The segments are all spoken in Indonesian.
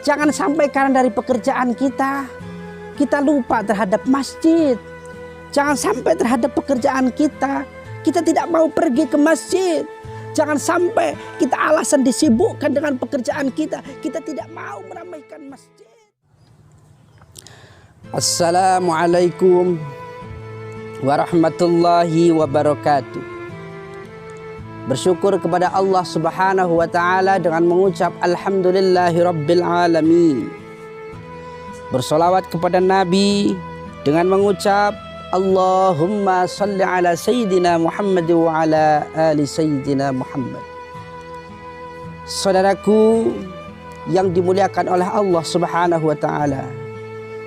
Jangan sampai karena dari pekerjaan kita lupa terhadap masjid. Jangan sampai terhadap pekerjaan kita tidak mau pergi ke masjid. Jangan sampai kita alasan disibukkan dengan pekerjaan kita tidak mau meramaikan masjid. Assalamualaikum warahmatullahi wabarakatuh. Bersyukur kepada Allah Subhanahu wa ta'ala dengan mengucap alhamdulillahi rabbil alamin. Bersolawat kepada Nabi dengan mengucap Allahumma salli ala Sayyidina Muhammad wa ala ali Sayyidina Muhammad. Saudaraku yang dimuliakan oleh Allah Subhanahu wa ta'ala,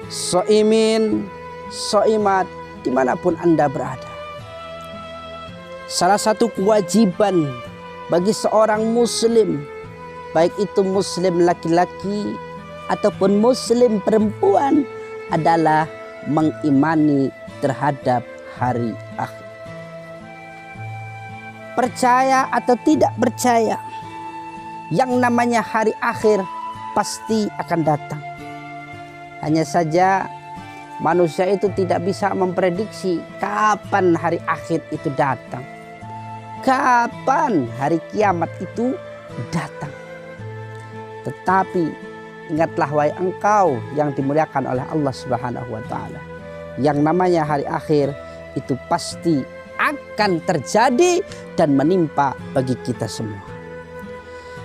shaimin, shaimat dimanapun Anda berada. Salah satu kewajiban bagi seorang muslim, baik itu muslim laki-laki ataupun muslim perempuan, adalah mengimani terhadap hari akhir. Percaya atau tidak percaya, yang namanya hari akhir pasti akan datang. Hanya saja manusia itu tidak bisa memprediksi kapan hari akhir itu datang, kapan hari kiamat itu datang. Tetapi ingatlah wahai engkau yang dimuliakan oleh Allah Subhanahu wa ta'ala, yang namanya hari akhir itu pasti akan terjadi dan menimpa bagi kita semua.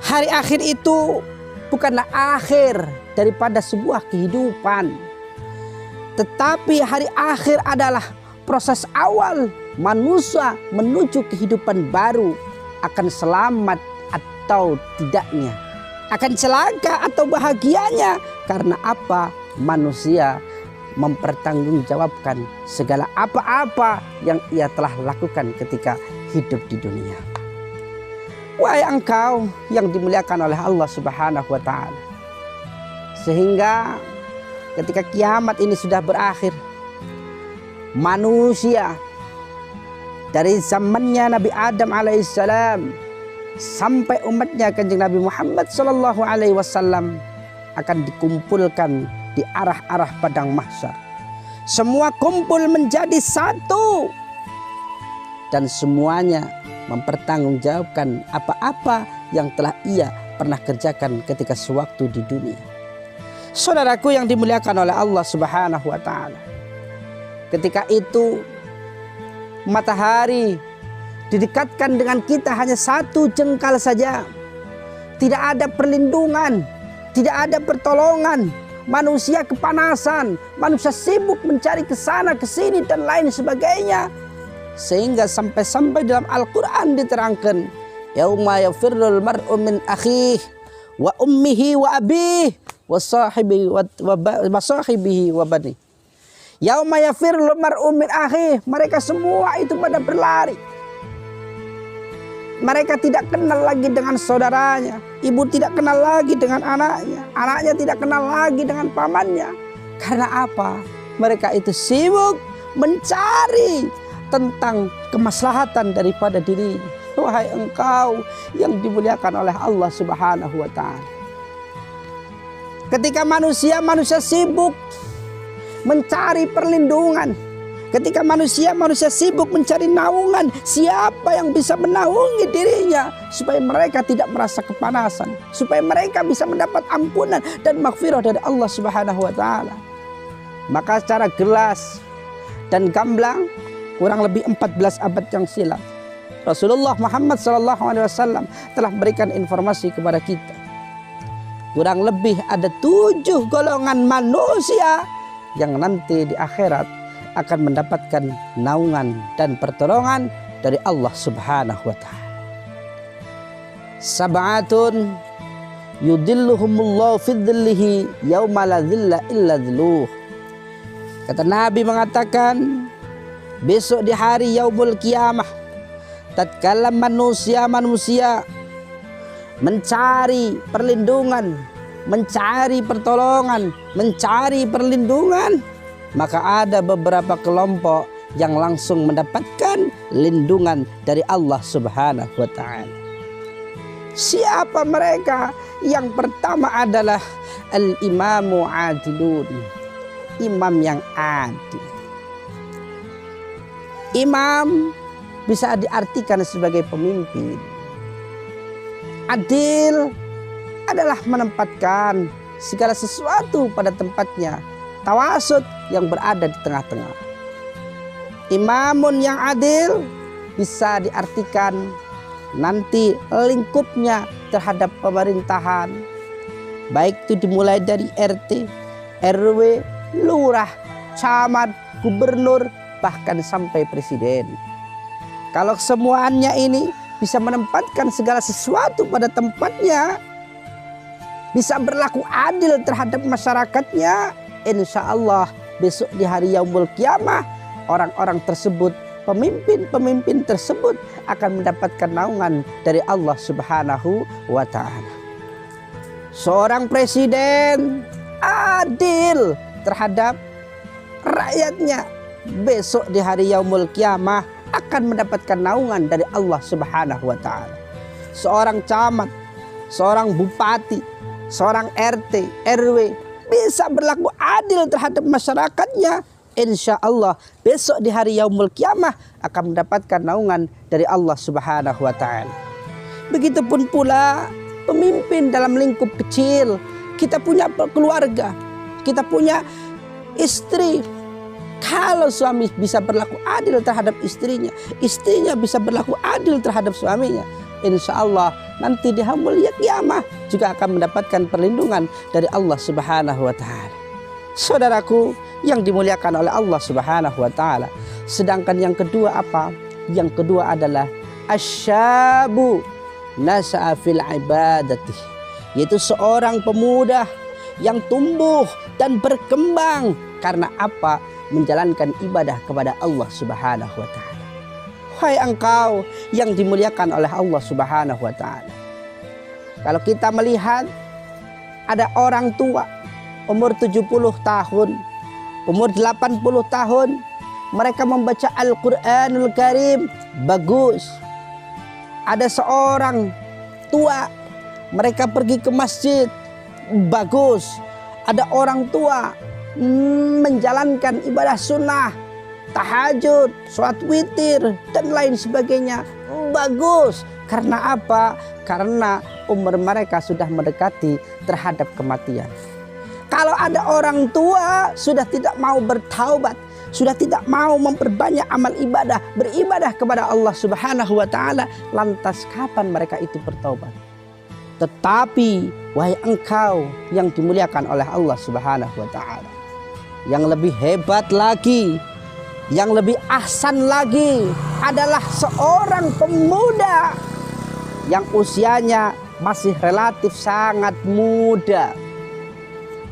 Hari akhir itu bukanlah akhir daripada sebuah kehidupan, tetapi hari akhir adalah proses awal manusia menuju kehidupan baru, akan selamat atau tidaknya, akan celaka atau bahagianya. Karena apa? Manusia mempertanggungjawabkan segala apa-apa yang ia telah lakukan ketika hidup di dunia. Wahai engkau yang dimuliakan oleh Allah Subhanahu wa ta'ala, sehingga ketika kiamat ini sudah berakhir, manusia dari zamannya Nabi Adam alaihissalam sampai umatnya Kanjeng Nabi Muhammad sallallahu alaihi wasallam akan dikumpulkan di arah-arah padang mahsyar. Semua kumpul menjadi satu dan semuanya mempertanggungjawabkan apa-apa yang telah ia pernah kerjakan ketika sewaktu di dunia. Saudaraku yang dimuliakan oleh Allah Subhanahu wa ta'ala, ketika itu matahari didekatkan dengan kita hanya satu jengkal saja. Tidak ada perlindungan, tidak ada pertolongan. Manusia kepanasan, manusia sibuk mencari ke sana ke sini dan lain sebagainya. Sehingga sampai dalam Al-Quran diterangkan, yauma yafirrul mar'u min akhihi wa ummihi wa abihi wa sahibihi wa bani. Yauma yafirrul mar'u min akhihi, mereka semua itu pada berlari. Mereka tidak kenal lagi dengan saudaranya, ibu tidak kenal lagi dengan anaknya, anaknya tidak kenal lagi dengan pamannya. Karena apa? Mereka itu sibuk mencari tentang kemaslahatan daripada dirinya. Wahai engkau yang dimuliakan oleh Allah Subhanahu wa ta'ala, ketika manusia sibuk mencari perlindungan, ketika manusia sibuk mencari naungan, siapa yang bisa menaungi dirinya supaya mereka tidak merasa kepanasan, supaya mereka bisa mendapat ampunan dan maghfirah dari Allah Subhanahu wa ta'ala. Maka secara jelas dan gamblang, kurang lebih 14 abad yang silam, Rasulullah Muhammad SAW telah memberikan informasi kepada kita. Kurang lebih ada 7 golongan manusia yang nanti di akhirat akan mendapatkan naungan dan pertolongan dari Allah Subhanahu wa ta'ala. Sab'atun yudilluhumullahu fi dhillihi yauma la dhilla illa dhilluh. Kata Nabi mengatakan, besok di hari yaumul kiamah, tatkala manusia mencari perlindungan, mencari pertolongan, mencari perlindungan, maka ada beberapa kelompok yang langsung mendapatkan lindungan dari Allah Subhanahu wa ta'ala. Siapa mereka? Yang pertama adalah al-imamu adilun, imam yang adil. Imam bisa diartikan sebagai pemimpin. Adil adalah menempatkan segala sesuatu pada tempatnya, tawasud yang berada di tengah-tengah. Imamun yang adil bisa diartikan nanti lingkupnya terhadap pemerintahan, baik itu dimulai dari RT, RW, lurah, camat, gubernur, bahkan sampai presiden. Kalau semuanya ini bisa menempatkan segala sesuatu pada tempatnya, bisa berlaku adil terhadap masyarakatnya, insya Allah besok di hari Yaumul Qiyamah orang-orang tersebut, pemimpin-pemimpin tersebut akan mendapatkan naungan dari Allah Subhanahu wa ta'ala. Seorang presiden adil terhadap rakyatnya, besok di hari Yaumul Qiyamah akan mendapatkan naungan dari Allah Subhanahu wa ta'ala. Seorang camat, seorang bupati, seorang RT, RW bisa berlaku adil terhadap masyarakatnya, insya Allah besok di hari Yaumul Qiyamah akan mendapatkan naungan dari Allah Subhanahu wa ta'ala. Begitupun pula pemimpin dalam lingkup kecil. Kita punya keluarga, kita punya istri. Kalau suami bisa berlaku adil terhadap istrinya, istrinya bisa berlaku adil terhadap suaminya, insya Allah nanti di Yaumul Qiyamah juga akan mendapatkan perlindungan dari Allah Subhanahu wa ta'ala. Saudaraku yang dimuliakan oleh Allah Subhanahu wa ta'ala. Sedangkan yang kedua apa? Yang kedua adalah asyabu nasa'a fil ibadati, yaitu seorang pemuda yang tumbuh dan berkembang karena apa? Menjalankan ibadah kepada Allah Subhanahu wa ta'ala. Hai engkau yang dimuliakan oleh Allah Subhanahu wa ta'ala. Kalau kita melihat ada orang tua umur 70 tahun, umur 80 tahun, mereka membaca Al-Quranul Karim, bagus. Ada seorang tua, mereka pergi ke masjid, bagus. Ada orang tua menjalankan ibadah sunnah, tahajud, sholat witir, dan lain sebagainya, bagus. Karena apa? Karena umur mereka sudah mendekati terhadap kematian. Kalau ada orang tua sudah tidak mau bertaubat, sudah tidak mau memperbanyak amal ibadah, beribadah kepada Allah Subhanahu wa ta'ala, lantas kapan mereka itu bertaubat? Tetapi wahai engkau yang dimuliakan oleh Allah Subhanahu wa ta'ala, yang lebih hebat lagi, yang lebih ahsan lagi adalah seorang pemuda yang usianya masih relatif sangat muda.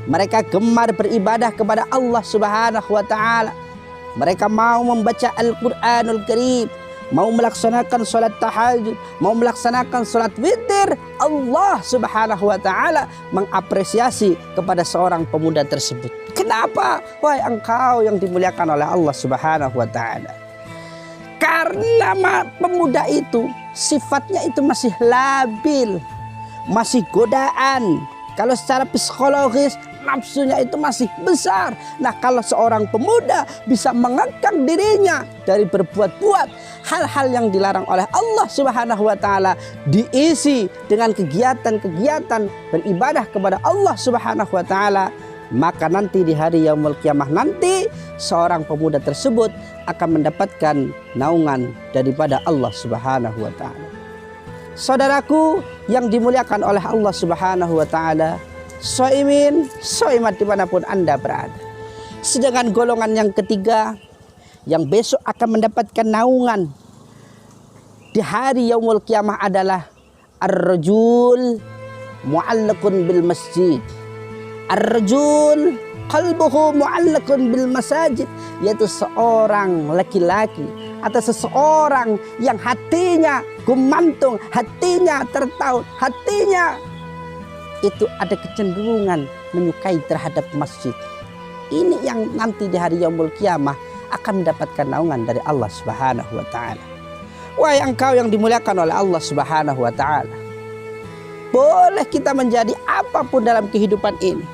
Mereka gemar beribadah kepada Allah Subhanahu wa ta'ala. Mereka mau membaca Al-Quranul Karim, mau melaksanakan sholat tahajud, mau melaksanakan sholat witir. Allah Subhanahu wa ta'ala mengapresiasi kepada seorang pemuda tersebut. Kenapa? Wahai engkau yang dimuliakan oleh Allah Subhanahu wa ta'ala. Karena pemuda itu sifatnya itu masih labil, masih godaan. Kalau secara psikologis nafsunya itu masih besar. Nah, kalau seorang pemuda bisa mengekang dirinya dari berbuat-buat hal-hal yang dilarang oleh Allah Subhanahu wa ta'ala, diisi dengan kegiatan-kegiatan beribadah kepada Allah Subhanahu wa ta'ala, maka nanti di hari Yaumul Qiyamah nanti seorang pemuda tersebut akan mendapatkan naungan daripada Allah Subhanahu wa ta'ala. Saudaraku yang dimuliakan oleh Allah Subhanahu wa ta'ala, shaimin, shaimat dimanapun Anda berada. Sedangkan golongan yang ketiga yang besok akan mendapatkan naungan di hari Yaumul Qiyamah adalah ar-rajul mu'allaqun bil masjid. Ar-rajul qalbuhu mu'allaqun bil masajid, yaitu seorang laki-laki atau seseorang yang hatinya gumantung, hatinya tertaut, hatinya itu ada kecenderungan menyukai terhadap masjid. Ini yang nanti di hari Yaumul Qiyamah akan mendapatkan naungan dari Allah Subhanahu wa ta'ala. Wahai engkau yang dimuliakan oleh Allah Subhanahu wa ta'ala, boleh kita menjadi apapun dalam kehidupan ini.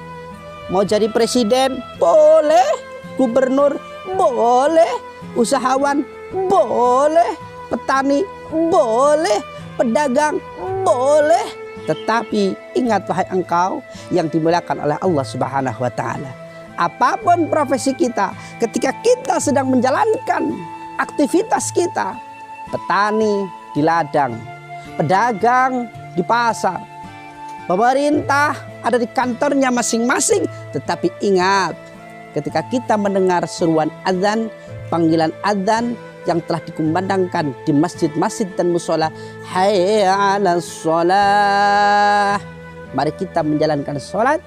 Mau jadi presiden boleh, gubernur boleh, usahawan boleh, petani boleh, pedagang boleh. Tetapi ingat wahai engkau yang dimuliakan oleh Allah Subhanahu wa taala, apapun profesi kita, ketika kita sedang menjalankan aktivitas kita, petani di ladang, pedagang di pasar, pemerintah ada di kantornya masing-masing. Tetapi ingat, ketika kita mendengar seruan azan, panggilan azan yang telah dikumandangkan di masjid-masjid dan musola, hayya 'alas shalah, mari kita menjalankan sholat.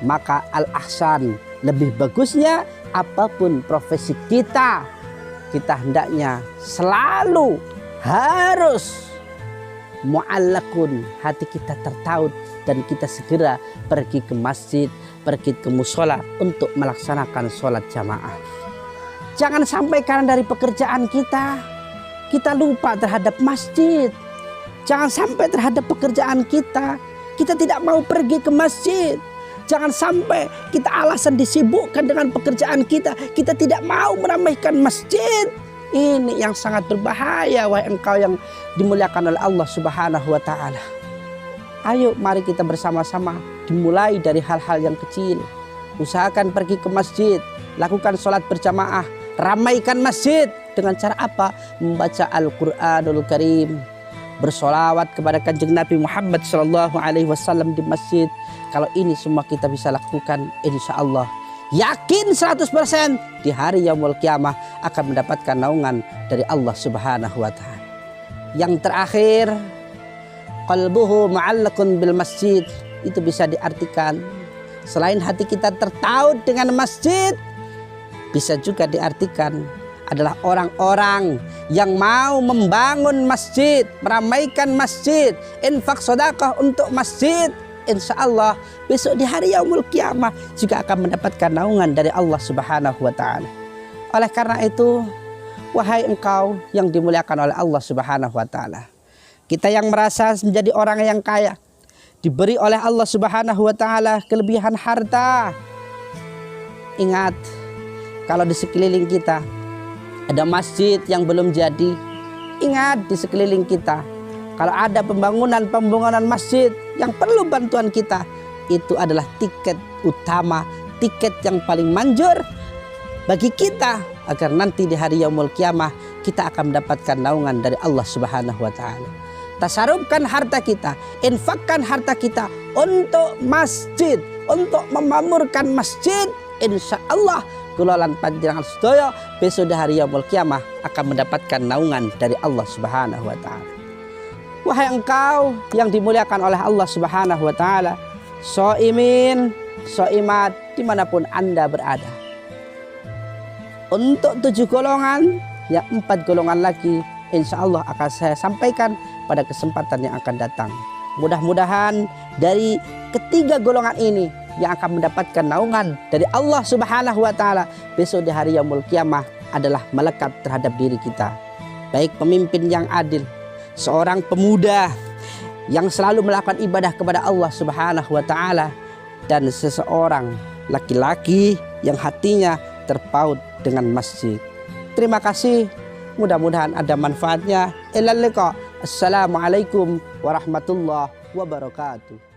Maka al-ahsan, lebih bagusnya apapun profesi kita, kita hendaknya selalu harus mu'allakun, hati kita tertaut, dan kita segera pergi ke masjid, pergi ke musola untuk melaksanakan sholat jamaah. Jangan sampai karena dari pekerjaan kita lupa terhadap masjid. Jangan sampai terhadap pekerjaan kita tidak mau pergi ke masjid. Jangan sampai kita alasan disibukkan dengan pekerjaan kita tidak mau meramaikan masjid. Ini yang sangat berbahaya wahai engkau yang dimuliakan oleh Allah Subhanahu wa taala. Ayo mari kita bersama-sama dimulai dari hal-hal yang kecil. Usahakan pergi ke masjid, lakukan sholat berjamaah, ramaikan masjid dengan cara apa? Membaca Al-Quranul Karim, bersolawat kepada Kanjeng Nabi Muhammad SAW di masjid. Kalau ini semua kita bisa lakukan, insya Allah yakin 100% di hari yaumul kiamah akan mendapatkan naungan dari Allah Subhanahu wa taala. Yang terakhir, qalbuhu mu'allaqun bil masjid, itu bisa diartikan selain hati kita tertaut dengan masjid, bisa juga diartikan adalah orang-orang yang mau membangun masjid, meramaikan masjid, infak sedekah untuk masjid. Insya Allah besok di hari yaumul kiamah juga akan mendapatkan naungan dari Allah Subhanahu wa taala. Oleh karena itu, wahai engkau yang dimuliakan oleh Allah Subhanahu wa taala, kita yang merasa menjadi orang yang kaya, diberi oleh Allah Subhanahu wa taala kelebihan harta, ingat, kalau di sekeliling kita ada masjid yang belum jadi, ingat di sekeliling kita kalau ada pembangunan masjid yang perlu bantuan kita, itu adalah tiket utama, tiket yang paling manjur bagi kita agar nanti di hari yaumul kiamah kita akan mendapatkan naungan dari Allah Subhanahu wa taala. Tasarufkan harta kita, infakkan harta kita untuk masjid, untuk memamurkan masjid. Insya Allah kulolan panjenengan sedaya besok di hari yaumul kiamah akan mendapatkan naungan dari Allah Subhanahu wa taala. Wahai engkau yang dimuliakan oleh Allah Subhanahu wa taala, shaimin, shaimat dimanapun Anda berada. Untuk 7 golongan, yang 4 golongan lagi insya Allah akan saya sampaikan pada kesempatan yang akan datang. Mudah-mudahan dari ketiga golongan ini yang akan mendapatkan naungan dari Allah Subhanahu wa taala besok di hari yaumul kiamah adalah melekat terhadap diri kita. Baik pemimpin yang adil, seorang pemuda yang selalu melakukan ibadah kepada Allah Subhanahu wa taala, dan seseorang laki-laki yang hatinya terpaut dengan masjid. Terima kasih, mudah-mudahan ada manfaatnya. Ilal liqa. Assalamualaikum warahmatullahi wabarakatuh.